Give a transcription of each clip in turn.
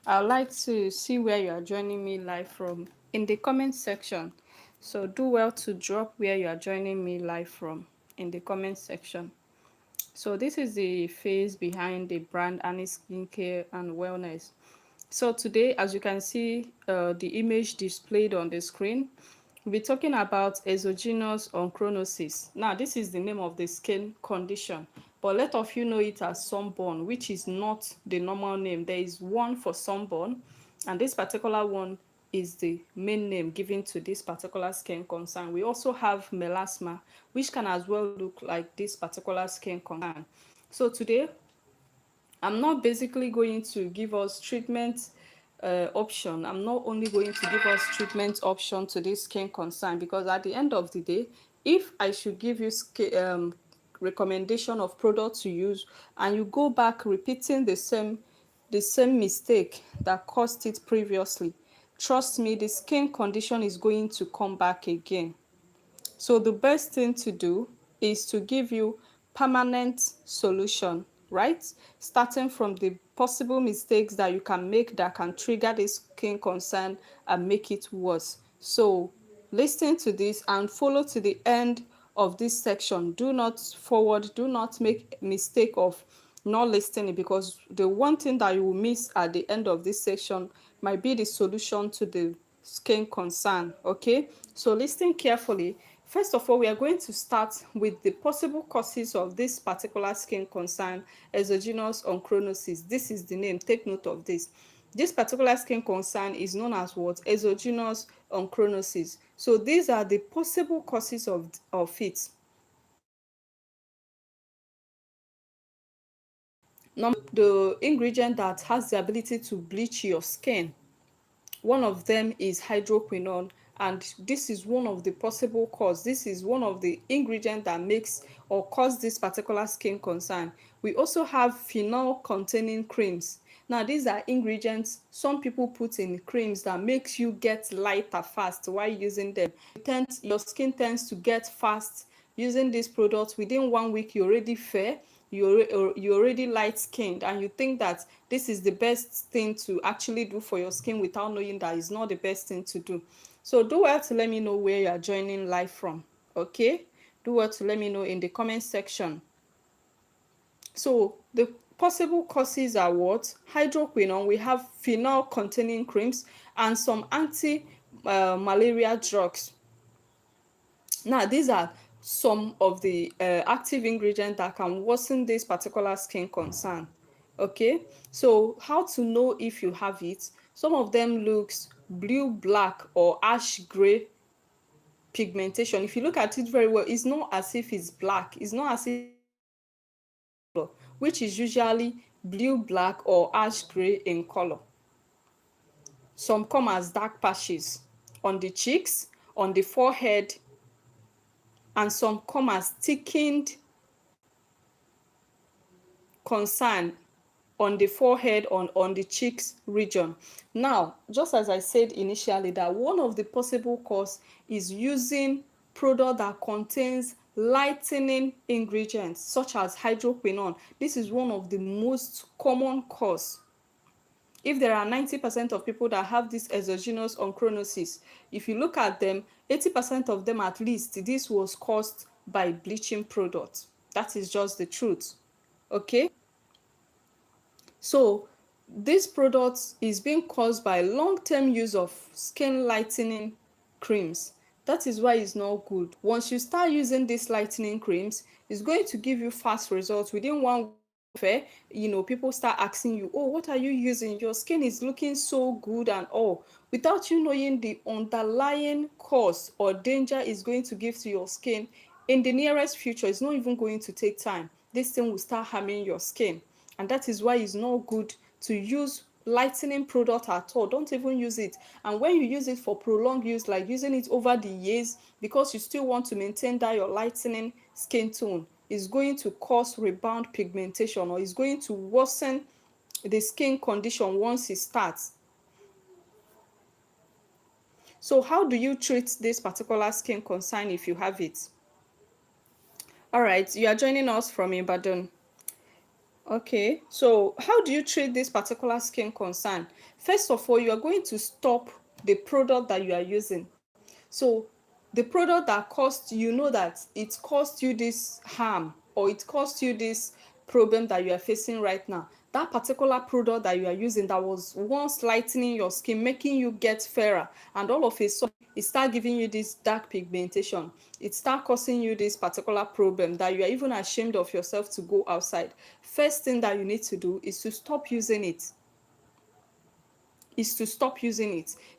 I'd like to see where you are joining me live from in the comment section. So do well to drop where you are joining me live from in the comment section. So this is the face behind the brand AnnieSkincare and Wellness. So today, as you can see, the image displayed on the screen, we'll be talking about exogenous ochronosis. Now, this is the name of the skin condition, but let of you know it as sunburn, which is not the normal name. There is one for sunburn, and this particular one is the main name given to this particular skin concern. We also have melasma, which can as well look like this particular skin concern. So today, I'm not basically going to give us treatment option. I'm not only going to give us treatment option to this skin concern, because at the end of the day, if I should give you recommendation of product to use and you go back repeating the same mistake that caused it previously, trust me, the skin condition is going to come back again. So the best thing to do is to give you permanent solution, right? Starting from the possible mistakes that you can make that can trigger this skin concern and make it worse. So listen to this and follow to the end of this section. Do not forward, do not make a mistake of not listening, because the one thing that you will miss at the end of this section might be the solution to the skin concern. Okay, so listen carefully. First of all, we are going to start with the possible causes of this particular skin concern, exogenous ochronosis. This is the name, take note of this. This particular skin concern is known as what? Exogenous ochronosis. So these are the possible causes of it. The ingredient that has the ability to bleach your skin, one of them is hydroquinone, and this is one of the possible cause. This is one of the ingredients that makes or cause this particular skin concern. We also have phenol containing creams. Now these are ingredients some people put in creams that makes you get lighter fast while using them. Your skin tends to get fast using this product. Within 1 week you're already fair, you're already light skinned, and you think that this is the best thing to actually do for your skin without knowing that it's not the best thing to do. So do well to let me know where you are joining live from. Okay, do well to let me know in the comment section. So the possible causes are what? Hydroquinone, we have phenol containing creams, and some anti-malaria drugs. Now these are some of the active ingredients that can worsen this particular skin concern. Okay, so how to know if you have it? Some of them looks blue, black, or ash gray pigmentation. If you look at it very well, it's not as if it's black, it's not as if, which is usually blue, black, or ash gray in color. Some come as dark patches on the cheeks, on the forehead, and some come as thickened concern on the forehead, on the cheeks region. Now, just as I said initially, that one of the possible cause is using product that contains lightening ingredients such as hydroquinone. This is one of the most common cause. If there are 90% of people that have this exogenous ochronosis, if you look at them, 80% of them at least, this was caused by bleaching products. That is just the truth. Okay, so this product is being caused by long-term use of skin lightening creams. That is why it's not good. Once you start using these lightening creams, it's going to give you fast results within 1 week. People start asking you, oh, what are you using? Your skin is looking so good and all, without you knowing the underlying cause or danger is going to give to your skin in the nearest future. It's not even going to take time. This thing will start harming your skin, and that is why it's not good to use lightening product at all. Don't even use it. And when you use it for prolonged use, like using it over the years because you still want to maintain that your lightening skin tone, is going to cause rebound pigmentation, or is going to worsen the skin condition once it starts. So how do you treat this particular skin concern if you have it? All right, you are joining us from Ibadan. Okay, so how do you treat this particular skin concern? First of all, you are going to stop the product that you are using. So the product that caused, you know that it caused you this harm, or it caused you this problem that you are facing right now. That particular product that you are using that was once lightening your skin, making you get fairer, and all of a sudden it start giving you this dark pigmentation, it start causing you this particular problem that you are even ashamed of yourself to go outside. First thing that you need to do is to stop using it.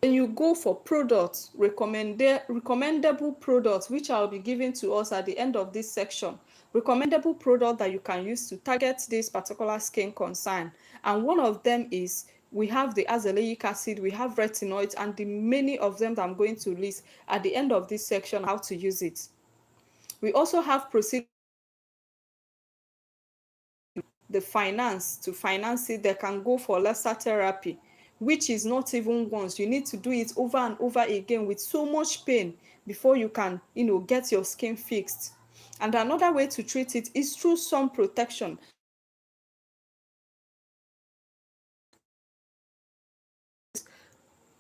Then you go for products, recommendable products, which I'll be giving to us at the end of this section. Recommendable product that you can use to target this particular skin concern. And one of them is, we have the azelaic acid, we have retinoids, and the many of them that I'm going to list at the end of this section, how to use it. We also have proceed the finance. To finance it, they can go for laser therapy, which is not even once. You need to do it over and over again with so much pain before you can, get your skin fixed. And another way to treat it is through sun protection.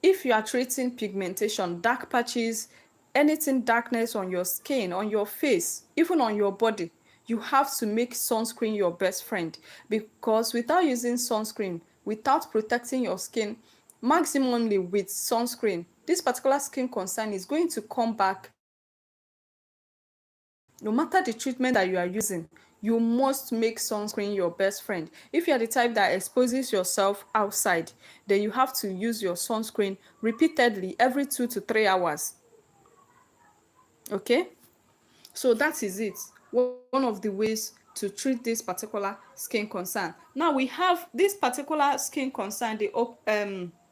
If you are treating pigmentation, dark patches, anything darkness on your skin, on your face, even on your body, you have to make sunscreen your best friend. Because without using sunscreen, without protecting your skin maximally with sunscreen, this particular skin concern is going to come back. No matter the treatment that you are using, you must make sunscreen your best friend. If you are the type that exposes yourself outside, then you have to use your sunscreen repeatedly every 2 to 3 hours. Okay, so that is it, one of the ways to treat this particular skin concern. Now we have this particular skin concern, the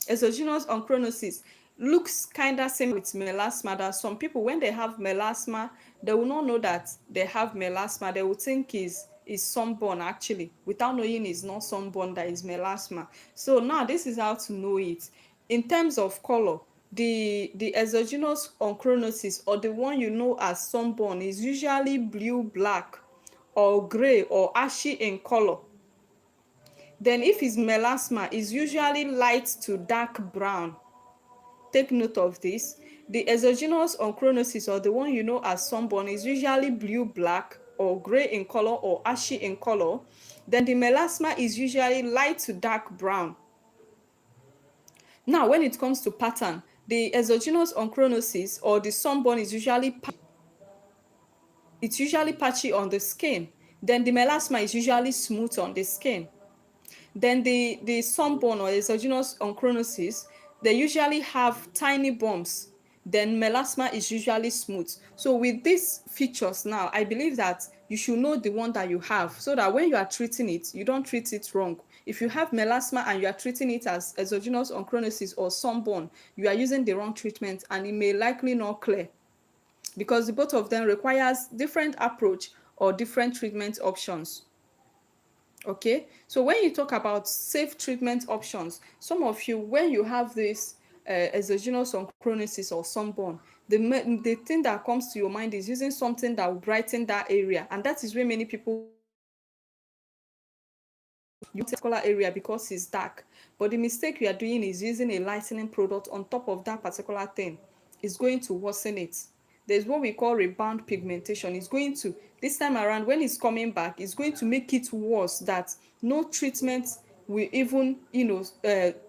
exogenous ochronosis. Looks kind of same with melasma. That some people, when they have melasma, they will not know that they have melasma. They will think is sunburn, actually, without knowing it's not sunburn, that is melasma. So now this is how to know it. In terms of color, the exogenous ochronosis, or the one you know as sunburn, is usually blue black or gray or ashy in color. Then if it's melasma, it's usually light to dark brown. Take note of this. The exogenous ochronosis, or the one you know as sunburn, is usually blue black or gray in color or ashy in color. Then the melasma is usually light to dark brown. Now, when it comes to pattern, the exogenous ochronosis, or the sunburn, is usually patchy on the skin. Then the melasma is usually smooth on the skin. Then the sunburn or exogenous ochronosis, they usually have tiny bumps. Then melasma is usually smooth. So with these features now, I believe that you should know the one that you have, so that when you are treating it, you don't treat it wrong. If you have melasma and you are treating it as exogenous ochronosis or sunburn, you are using the wrong treatment, and it may likely not clear, because both of them requires different approach or different treatment options. Okay, so when you talk about safe treatment options, some of you, when you have this exogenous ochronosis or sunburn, the thing that comes to your mind is using something that will brighten that area, and that is where many people use particular area because it's dark. But the mistake you are doing is using a lightening product on top of that particular thing. It's going to worsen it. There's what we call rebound pigmentation. It's going to, this time around, when it's coming back, it's going to make it worse, that no treatment will even,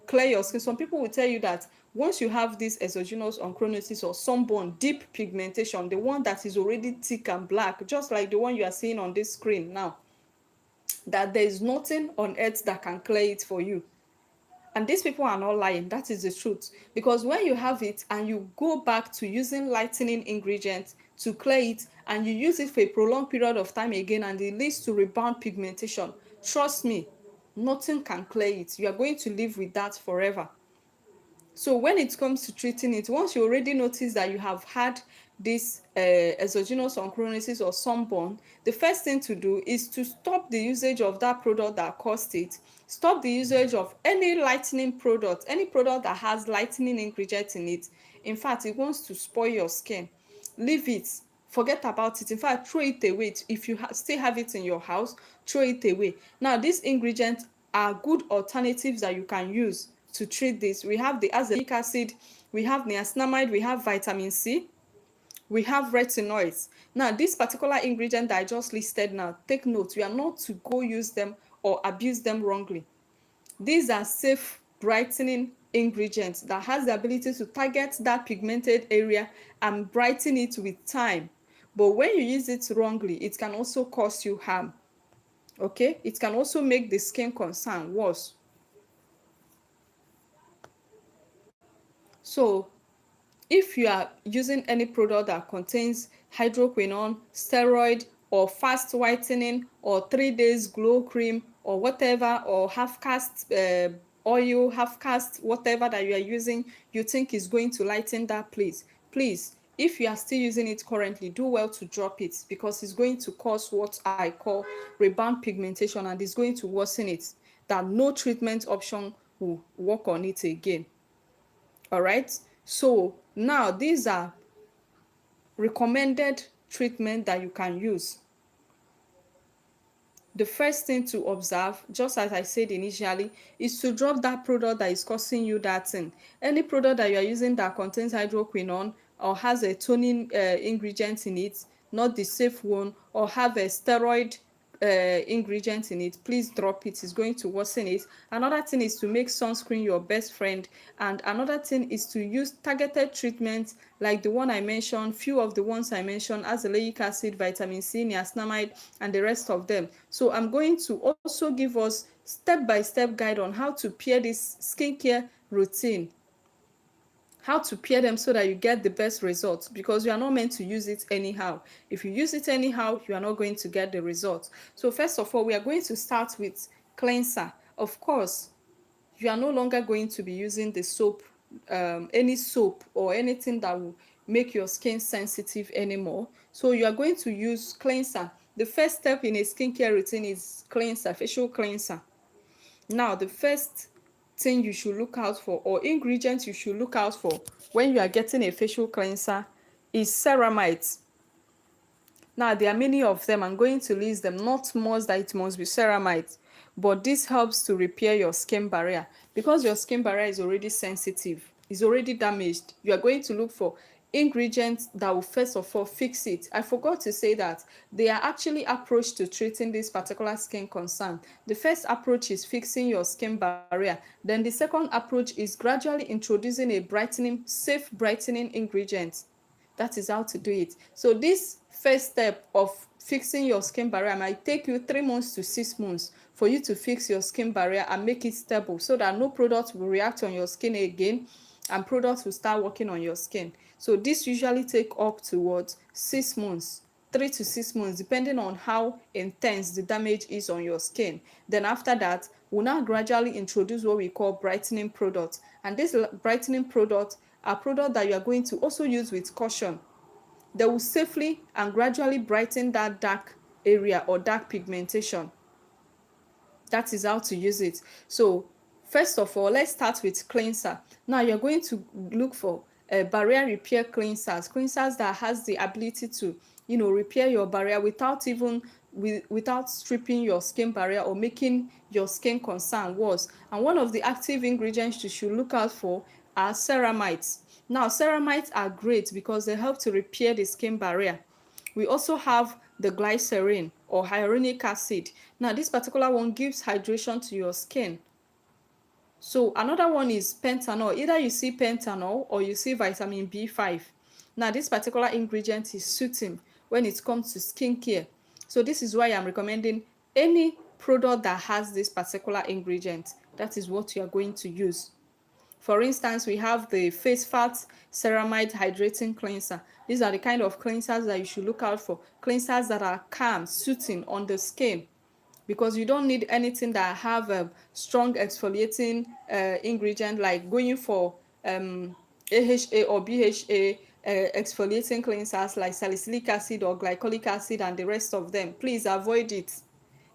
clear your skin. Some people will tell you that once you have this exogenous ochronosis or sunburn, deep pigmentation, the one that is already thick and black, just like the one you are seeing on this screen now, that there is nothing on earth that can clear it for you. And these people are not lying. That is the truth. Because when you have it and you go back to using lightening ingredients to clear it, and you use it for a prolonged period of time again, and it leads to rebound pigmentation, trust me, nothing can clear it. You are going to live with that forever. So when it comes to treating it, once you already notice that you have had this exogenous ochronosis or sunburn, the first thing to do is to stop the usage of that product that caused it. Stop the usage of any lightening product, any product that has lightening ingredients in it. In fact, it wants to spoil your skin. Leave it forget about it. In fact, throw it away. If you still have it in your house, throw it away. Now, these ingredients are good alternatives that you can use to treat this. We have the azelaic acid, we have niacinamide, we have vitamin C, we have retinoids. Now, this particular ingredient that I just listed now, take note, you are not to go use them or abuse them wrongly. These are safe brightening ingredients that has the ability to target that pigmented area and brighten it with time. But when you use it wrongly, it can also cause you harm. Okay, it can also make the skin concern worse. So if you are using any product that contains hydroquinone, steroid, or fast whitening, or 3 days glow cream, or whatever, or half cast oil, half cast whatever that you are using, you think is going to lighten that place, please, if you are still using it currently, do well to drop it, because it's going to cause what I call rebound pigmentation, and it's going to worsen it, that no treatment option will work on it again. All right, so now these are recommended treatment that you can use. The first thing to observe, just as I said initially, is to drop that product that is causing you that thing. Any product that you are using that contains hydroquinone or has a toning ingredient in it, not the safe one, or have a steroid ingredient in it, please drop it. It's going to worsen it. Another thing is to make sunscreen your best friend, and another thing is to use targeted treatments like the one I mentioned, few of the ones I mentioned, azelaic acid, vitamin C, niacinamide, and the rest of them. So I'm going to also give us step-by-step guide on how to pair this skincare routine, how to pair them so that you get the best results, because you are not meant to use it anyhow. If you use it anyhow, you are not going to get the results. So first of all, we are going to start with cleanser. Of course, you are no longer going to be using the soap, any soap or anything that will make your skin sensitive anymore. So you are going to use cleanser. The first step in a skincare routine is cleanser, facial cleanser. Now, the first thing you should look out for, or ingredients you should look out for when you are getting a facial cleanser, is ceramides. Now, there are many of them. I'm going to list them, not must that it must be ceramide, but this helps to repair your skin barrier, because your skin barrier is already sensitive, is already damaged. You are going to look for ingredients that will first of all fix it. I forgot to say that they are actually approach to treating this particular skin concern. The first approach is fixing your skin barrier. Then the second approach is gradually introducing a brightening, safe brightening ingredient. That is how to do it. So this first step of fixing your skin barrier might take you 3 months to 6 months for you to fix your skin barrier and make it stable, so that no product will react on your skin again and products will start working on your skin. So this usually take up towards 6 months, 3 to 6 months, depending on how intense the damage is on your skin. Then after that, we'll now gradually introduce what we call brightening products. And this brightening product are products that you are going to also use with caution. They will safely and gradually brighten that dark area or dark pigmentation. That is how to use it. So first of all, let's start with cleanser. Now you're going to look for barrier repair cleansers that has the ability to, repair your barrier without even without stripping your skin barrier or making your skin concern worse. And one of the active ingredients you should look out for are ceramides. Now ceramides are great because they help to repair the skin barrier. We also have the glycerin or hyaluronic acid. Now this particular one gives hydration to your skin. So another one is pentanol. Either you see pentanol or you see vitamin B5. Now this particular ingredient is soothing when it comes to skincare. So this is why I'm recommending any product that has this particular ingredient. That is what you are going to use. For instance, we have the face fat ceramide hydrating cleanser. These are the kind of cleansers that you should look out for. Cleansers that are calm, soothing on the skin, because you don't need anything that have a strong exfoliating ingredient, like going for AHA or BHA exfoliating cleansers like salicylic acid or glycolic acid and the rest of them. Please avoid it.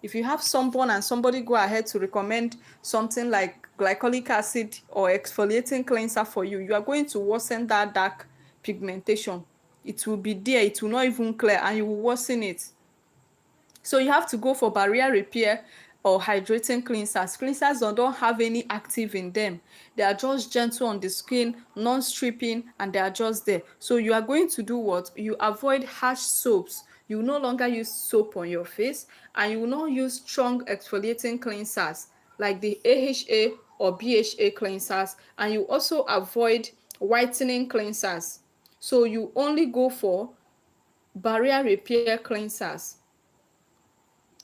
If you have sunburn and somebody go ahead to recommend something like glycolic acid or exfoliating cleanser for you, you are going to worsen that dark pigmentation. it will be there, it will not even clear, and you will worsen it. So you have to go for barrier repair or hydrating cleansers. Cleansers don't have any active in them. They are just gentle on the skin, non-stripping, and they are just there. So you are going to do what? You avoid harsh soaps. You will no longer use soap on your face, and you will not use strong exfoliating cleansers like the AHA or BHA cleansers, and you also avoid whitening cleansers. So you only go for barrier repair cleansers.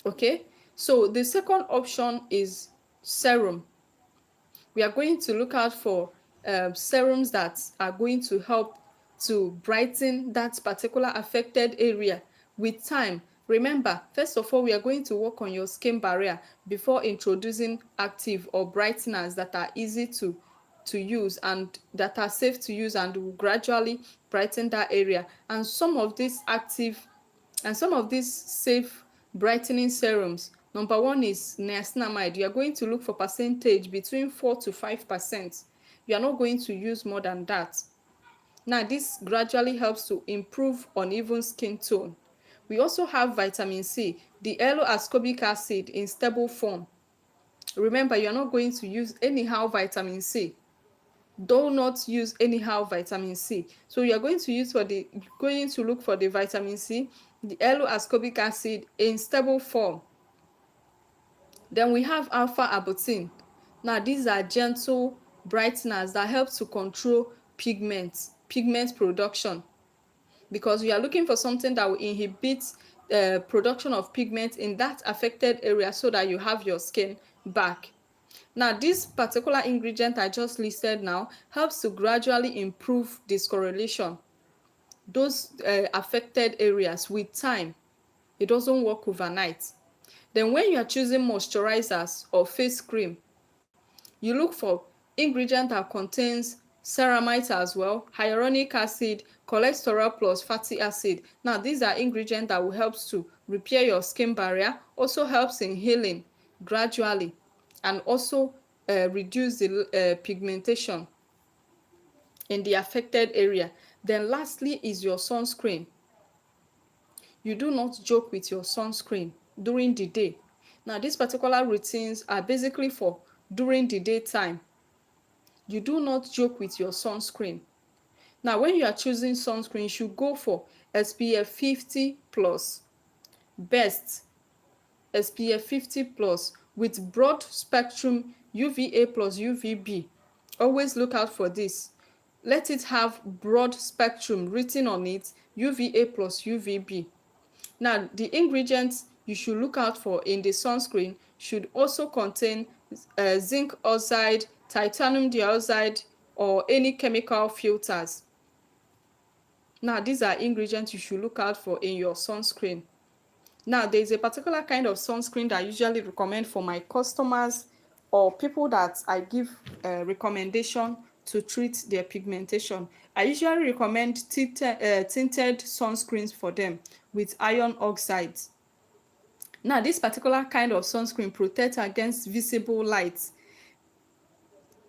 Okay, so the second option is serum. We are going to look out for serums that are going to help to brighten that particular affected area with time. Remember, first of all, we are going to work on your skin barrier before introducing active or brighteners that are easy to use and that are safe to use and will gradually brighten that area. And some of these safe brightening serums, number one is niacinamide. You are going to look for percentage between 4 to 5%. You are not going to use more than that. Now, this gradually helps to improve uneven skin tone. We also have vitamin C, the L-ascorbic acid in stable form. Remember, you are not going to use anyhow vitamin C. Do not use anyhow vitamin C. So you are going to look for the vitamin C, the L-ascorbic acid in stable form. Then we have alpha arbutin. Now these are gentle brighteners that help to control pigment production, because we are looking for something that will inhibit production of pigment in that affected area so that you have your skin back. Now, this particular ingredient I just listed now helps to gradually improve discoloration, those affected areas with time. It doesn't work overnight. Then when you are choosing moisturizers or face cream, you look for ingredient that contains ceramide as well, hyaluronic acid, cholesterol plus fatty acid. Now, these are ingredients that will help to repair your skin barrier, also helps in healing gradually, and also reduce the pigmentation in the affected area. Then lastly is your sunscreen. You do not joke with your sunscreen during the day. Now, these particular routines are basically for during the daytime. You do not joke with your sunscreen. Now, when you are choosing sunscreen, you should go for SPF 50 plus. Best SPF 50 plus with broad spectrum UVA plus UVB. Always look out for this. Let it have broad spectrum written on it, UVA plus UVB. Now, the ingredients you should look out for in the sunscreen should also contain zinc oxide, titanium dioxide, or any chemical filters. Now, these are ingredients you should look out for in your sunscreen. Now, there is a particular kind of sunscreen that I usually recommend for my customers or people that I give recommendation to treat their pigmentation. I usually recommend tinted sunscreens for them with iron oxides. Now, this particular kind of sunscreen protects against visible light.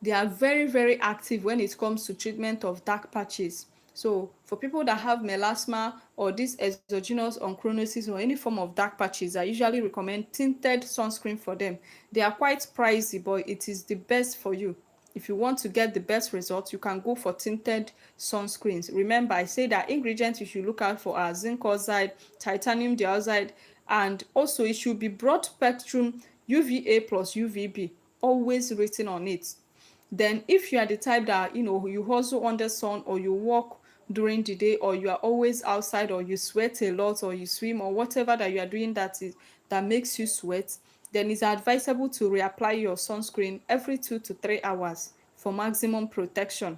They are very, very active when it comes to treatment of dark patches. So for people that have melasma or this exogenous ochronosis or any form of dark patches, I usually recommend tinted sunscreen for them. They are quite pricey, but it is the best for you. If you want to get the best results, you can go for tinted sunscreens. Remember, I say that ingredients you should look out for are zinc oxide, titanium dioxide, and also it should be broad spectrum UVA plus UVB, always written on it. Then if you are the type that you hustle on the sun, or you walk during the day, or you are always outside, or you sweat a lot, or you swim, or whatever that you are doing that makes you sweat, then it's advisable to reapply your sunscreen every 2 to 3 hours for maximum protection.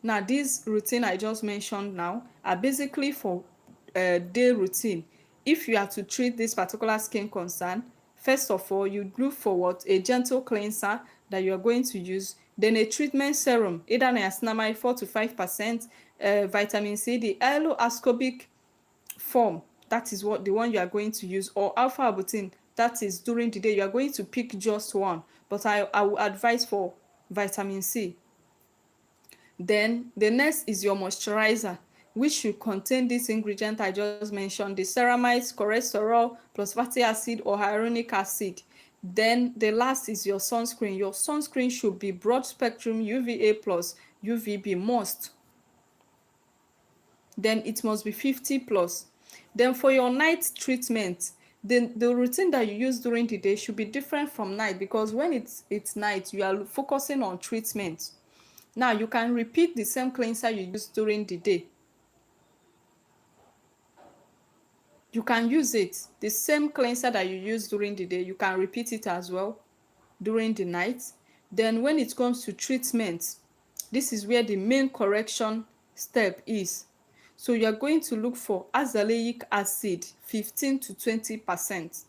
Now, this routine I just mentioned now are basically for day routine. If you are to treat this particular skin concern, first of all, you look for what? A gentle cleanser that you are going to use, then a treatment serum, either niacinamide 4 to 5%, vitamin C, the L-ascorbic form, that is what the one you are going to use, or alpha arbutin, that is during the day. You are going to pick just one, but I will advise for vitamin C. Then the next is your moisturizer. which should contain this ingredient I just mentioned, the ceramides, cholesterol plus fatty acid or hyaluronic acid. Then the last is your sunscreen. Your sunscreen should be broad spectrum UVA plus UVB must. Then it must be 50 plus. Then for your night treatment, the routine that you use during the day should be different from night, because when it's night, you are focusing on treatment. Now you can repeat the same cleanser you use during the day. You can use it, the same cleanser that you use during the day, you can repeat it as well during the night. Then when it comes to treatment, this is where the main correction step is. So you are going to look for azelaic acid 15 to 20%.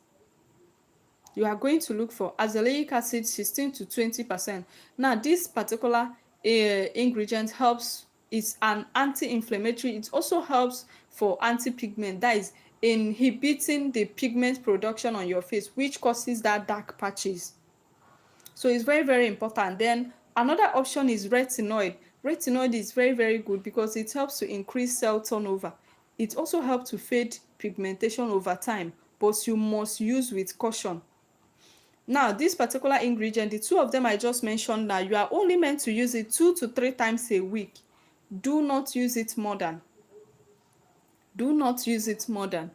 You are going to look for azelaic acid 16 to 20%. Now this particular ingredient helps, it's an anti-inflammatory. It also helps for anti-pigment, that is inhibiting the pigment production on your face, which causes that dark patches. So it's very, very important. Then another option is retinoid. Retinoid is very, very good because it helps to increase cell turnover. It also helps to fade pigmentation over time, but you must use with caution. Now this particular ingredient, the two of them I just mentioned now, you are only meant to use it 2 to 3 times a week. Do not use it more than. Do not use it more than.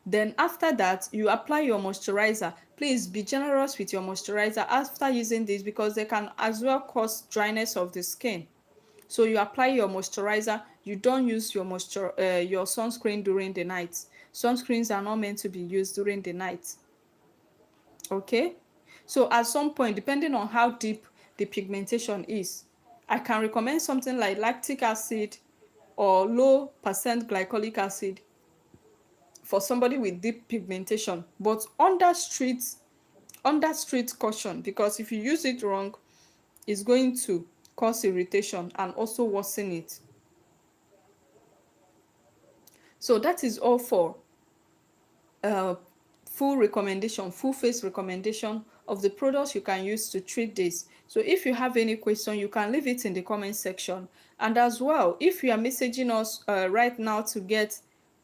Then after that, you apply your moisturizer. Please be generous with your moisturizer after using this, because they can as well cause dryness of the skin. So you apply your moisturizer. You don't use your sunscreen during the night. Sunscreens are not meant to be used during the night. Okay, so at some point, depending on how deep the pigmentation is, I can recommend something like lactic acid or low percent glycolic acid for somebody with deep pigmentation, but under strict caution, because if you use it wrong, it's going to cause irritation and also worsen it. So that is all for full face recommendation of the products you can use to treat this. So if you have any question, you can leave it in the comment section. And as well, if you are messaging us right now to get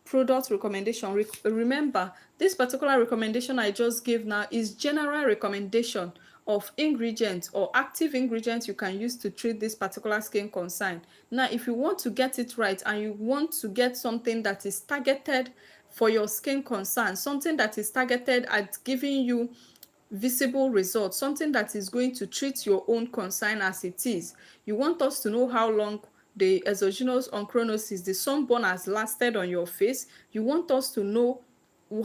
product recommendation, remember this particular recommendation I just gave now is general recommendation of ingredients or active ingredients you can use to treat this particular skin concern. Now if you want to get it right and you want to get something that is targeted for your skin concern, something that is targeted at giving you visible results, something that is going to treat your own concern as it is, you want us to know how long the exogenous ochronosis, the sunburn, has lasted on your face, you want us to know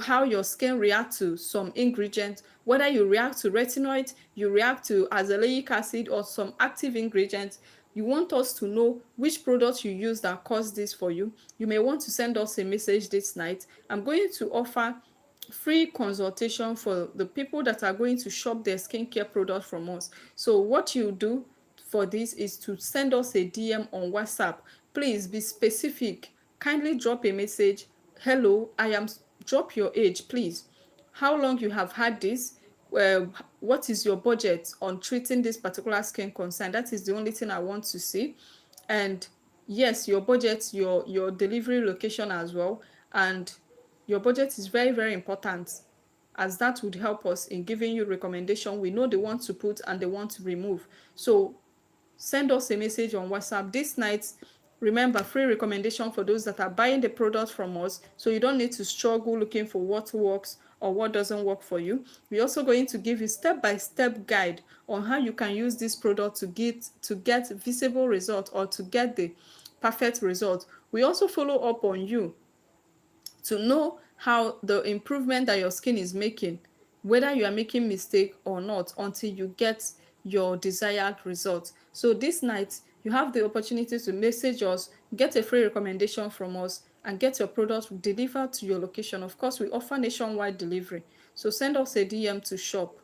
how your skin reacts to some ingredients, whether you react to retinoid, you react to azelaic acid or some active ingredients, you want us to know which products you use that cause this for you, you may want to send us a message this night. I'm going to offer free consultation for the people that are going to shop their skincare products from us. So what you do for this is to send us a DM on WhatsApp. Please be specific. Kindly drop a message. Hello, drop your age, please. How long you have had this? What is your budget on treating this particular skin concern? That is the only thing I want to see. And yes, your budget, your delivery location as well. And your budget is very, very important, as that would help us in giving you recommendation. We know the one to put and the one to remove. So send us a message on WhatsApp this night. Remember, free recommendation for those that are buying the product from us, so you don't need to struggle looking for what works or what doesn't work for you. We're also going to give you step-by-step guide on how you can use this product to get visible results or to get the perfect result. We also follow up on you to know how the improvement that your skin is making, whether you are making mistake or not, until you get your desired result. So this night, you have the opportunity to message us, get a free recommendation from us, and get your product delivered to your location. Of course, we offer nationwide delivery. So send us a DM to shop.